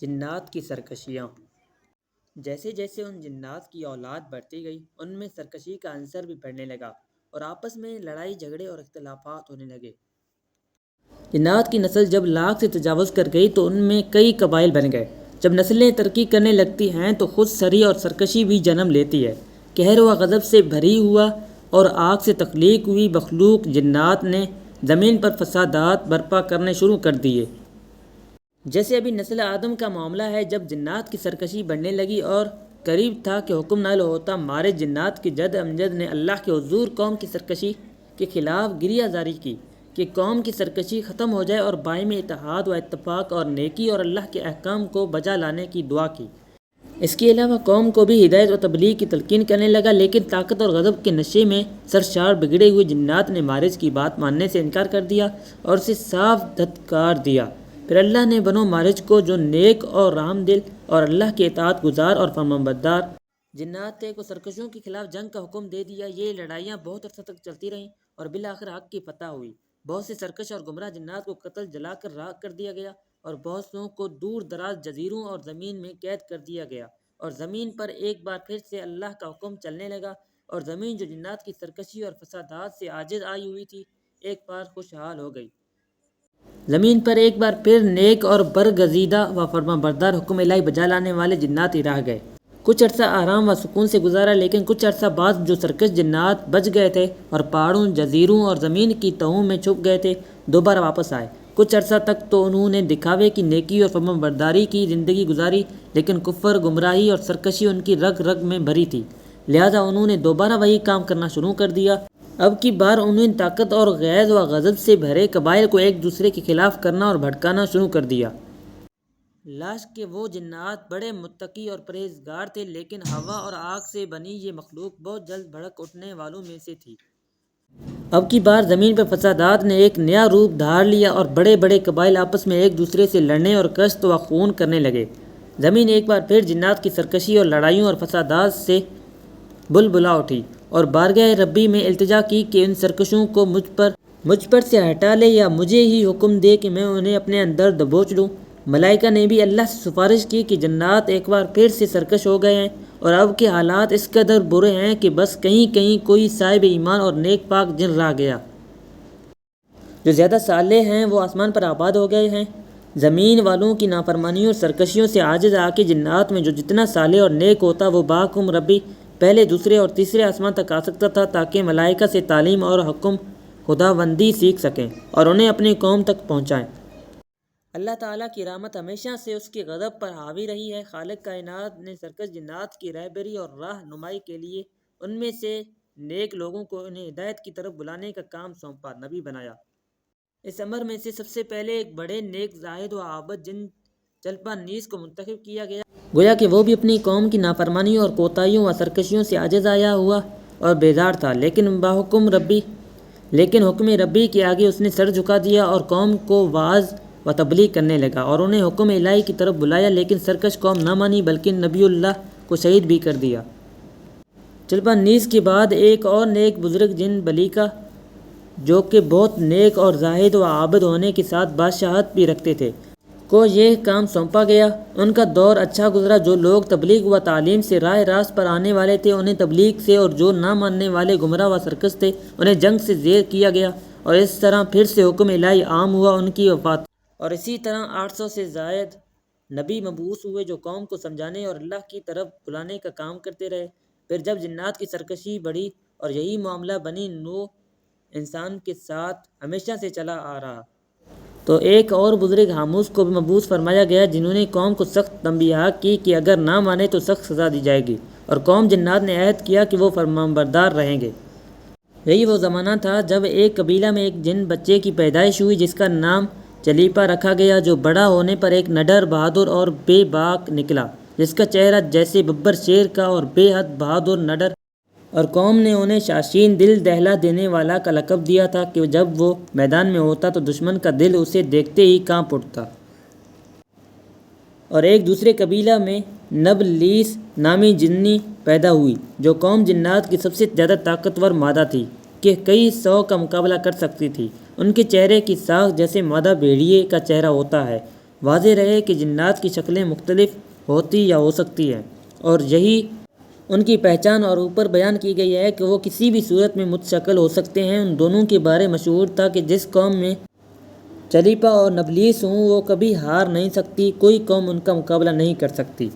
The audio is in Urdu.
جنات کی سرکشیاں۔ جیسے جیسے ان جنات کی اولاد بڑھتی گئی ان میں سرکشی کا عنصر بھی بڑھنے لگا اور آپس میں لڑائی جھگڑے اور اختلافات ہونے لگے۔ جنات کی نسل جب لاکھ سے تجاوز کر گئی تو ان میں کئی قبائل بن گئے۔ جب نسلیں ترقی کرنے لگتی ہیں تو خود سری اور سرکشی بھی جنم لیتی ہے۔ قہر و غضب سے بھری ہوا اور آگ سے تخلیق ہوئی مخلوق جنات نے زمین پر فسادات برپا کرنے شروع کر دیے۔ جیسے ابھی نسل آدم کا معاملہ ہے، جب جنات کی سرکشی بڑھنے لگی اور قریب تھا کہ حکم نازل ہوتا، مارے جنات کے جد امجد نے اللہ کے حضور قوم کی سرکشی کے خلاف گریہ زاری کی کہ قوم کی سرکشی ختم ہو جائے اور باہمی اتحاد و اتفاق اور نیکی اور اللہ کے احکام کو بجا لانے کی دعا کی۔ اس کے علاوہ قوم کو بھی ہدایت و تبلیغ کی تلقین کرنے لگا، لیکن طاقت اور غضب کے نشے میں سرشار بگڑے ہوئے جنات نے مارج کی بات ماننے سے انکار کر دیا اور اسے صاف دھتکار دیا۔ پھر اللہ نے بنو مارج کو، جو نیک اور رحم دل اور اللہ کے اطاعت گزار اور فرمانبردار جنات تھے، کو سرکشیوں کے خلاف جنگ کا حکم دے دیا۔ یہ لڑائیاں بہت عرصہ تک چلتی رہیں اور بالآخر حق کی فتح ہوئی۔ بہت سے سرکش اور گمراہ جنات کو قتل جلا کر راکھ کر دیا گیا اور بہت سوں کو دور دراز جزیروں اور زمین میں قید کر دیا گیا، اور زمین پر ایک بار پھر سے اللہ کا حکم چلنے لگا، اور زمین جو جنات کی سرکشی اور فسادات سے عاجز آئی ہوئی تھی، ایک بار خوشحال ہو گئی۔ زمین پر ایک بار پھر نیک اور برگزیدہ و فرمانبردار حکم الہی بجا لانے والے جنات ہی رہ گئے۔ کچھ عرصہ آرام و سکون سے گزارا، لیکن کچھ عرصہ بعد جو سرکش جنات بچ گئے تھے اور پہاڑوں، جزیروں اور زمین کی تہوں میں چھپ گئے تھے، دوبارہ واپس آئے۔ کچھ عرصہ تک تو انہوں نے دکھاوے کی نیکی اور فرمانبرداری کی زندگی گزاری، لیکن کفر، گمراہی اور سرکشی ان کی رگ رگ میں بھری تھی، لہٰذا انہوں نے دوبارہ وہی کام کرنا شروع کر دیا۔ اب کی بار انہوں نے طاقت اور غیظ و غضب سے بھرے قبائل کو ایک دوسرے کے خلاف کرنا اور بھڑکانا شروع کر دیا۔ لاش کے وہ جنات بڑے متقی اور پرہیزگار تھے، لیکن ہوا اور آگ سے بنی یہ مخلوق بہت جلد بھڑک اٹھنے والوں میں سے تھی۔ اب کی بار زمین پر فسادات نے ایک نیا روپ دھار لیا اور بڑے بڑے قبائل آپس میں ایک دوسرے سے لڑنے اور کشت و خون کرنے لگے۔ زمین ایک بار پھر جنات کی سرکشی اور لڑائیوں اور فسادات سے بلبلا اٹھی اور بارگاہ ربی میں التجا کی کہ ان سرکشوں کو مجھ پر سے ہٹا لے، یا مجھے ہی حکم دے کہ میں انہیں اپنے اندر دبوچ لوں۔ ملائکہ نے بھی اللہ سے سفارش کی کہ جنات ایک بار پھر سے سرکش ہو گئے ہیں اور اب کے حالات اس قدر برے ہیں کہ بس کہیں کہیں کوئی صاحب ایمان اور نیک پاک جن رہ گیا۔ جو زیادہ صالح ہیں وہ آسمان پر آباد ہو گئے ہیں۔ زمین والوں کی نافرمانیوں اور سرکشیوں سے عاجز آ کے جنات میں جو جتنا صالح اور نیک ہوتا، وہ بحکم ربی پہلے، دوسرے اور تیسرے آسمان تک آ سکتا تھا، تاکہ ملائکہ سے تعلیم اور حکم خداوندی سیکھ سکیں اور انہیں اپنی قوم تک پہنچائیں۔ اللہ تعالیٰ کی رحمت ہمیشہ سے اس کے غضب پر حاوی رہی ہے۔ خالق کائنات نے سرکش جنات کی رہبری اور رہنمائی کے لیے ان میں سے نیک لوگوں کو انہیں ہدایت کی طرف بلانے کا کام سونپا، نبی بنایا۔ اس امر میں سے سب سے پہلے ایک بڑے نیک زاہد و عابد جن چلپا نیز کو منتخب کیا گیا، گویا کہ وہ بھی اپنی قوم کی نافرمانیوں اور کوتاہیوں و سرکشیوں سے عاجز آیا ہوا اور بیزار تھا، لیکن حکم ربی کے آگے اس نے سر جھکا دیا اور قوم کو واعظ و تبلیغ کرنے لگا اور انہیں حکم الہی کی طرف بلایا، لیکن سرکش قوم نہ مانی بلکہ نبی اللہ کو شہید بھی کر دیا۔ چلپا نیز کے بعد ایک اور نیک بزرگ جن بلیکا، جو کہ بہت نیک اور زاہد و عابد ہونے کے ساتھ بادشاہت بھی رکھتے تھے، کو یہ کام سونپا گیا۔ ان کا دور اچھا گزرا۔ جو لوگ تبلیغ و تعلیم سے راہ راست پر آنے والے تھے انہیں تبلیغ سے، اور جو نہ ماننے والے گمراہ و سرکش تھے انہیں جنگ سے زیر کیا گیا، اور اس طرح پھر سے حکم الہی عام ہوا ان کی وفات۔ اور اسی طرح 800 سے زائد نبی مبعوث ہوئے جو قوم کو سمجھانے اور اللہ کی طرف بلانے کا کام کرتے رہے۔ پھر جب جنات کی سرکشی بڑھی اور یہی معاملہ بنی نوح انسان کے ساتھ ہمیشہ سے چلا آ رہا، تو ایک اور بزرگ حاموس کو بھی مبعوث فرمایا گیا، جنہوں نے قوم کو سخت تنبیہات کی کہ اگر نہ مانے تو سخت سزا دی جائے گی، اور قوم جنات نے عہد کیا کہ وہ فرمانبردار رہیں گے۔ یہی وہ زمانہ تھا جب ایک قبیلہ میں ایک جن بچے کی پیدائش ہوئی جس کا نام چلیپا رکھا گیا، جو بڑا ہونے پر ایک نڈر، بہادر اور بے باک نکلا، جس کا چہرہ جیسے ببر شیر کا اور بے حد بہادر نڈر، اور قوم نے انہیں شاشین، دل دہلا دینے والا کا لقب دیا تھا کہ جب وہ میدان میں ہوتا تو دشمن کا دل اسے دیکھتے ہی کانپ اٹھتا۔ اور ایک دوسرے قبیلہ میں نبلیس نامی جنی پیدا ہوئی، جو قوم جنات کی سب سے زیادہ طاقتور مادہ تھی کہ کئی 100 کا مقابلہ کر سکتی تھی۔ ان کے چہرے کی ساخت جیسے مادہ بھیڑیے کا چہرہ ہوتا ہے، واضح رہے کہ جنات کی شکلیں مختلف ہوتی یا ہو سکتی ہیں، اور یہی ان کی پہچان اور اوپر بیان کی گئی ہے کہ وہ کسی بھی صورت میں متشکل ہو سکتے ہیں۔ ان دونوں کے بارے مشہور تھا کہ جس قوم میں چلیپا اور نبلیس ہوں وہ کبھی ہار نہیں سکتی، کوئی قوم ان کا مقابلہ نہیں کر سکتی۔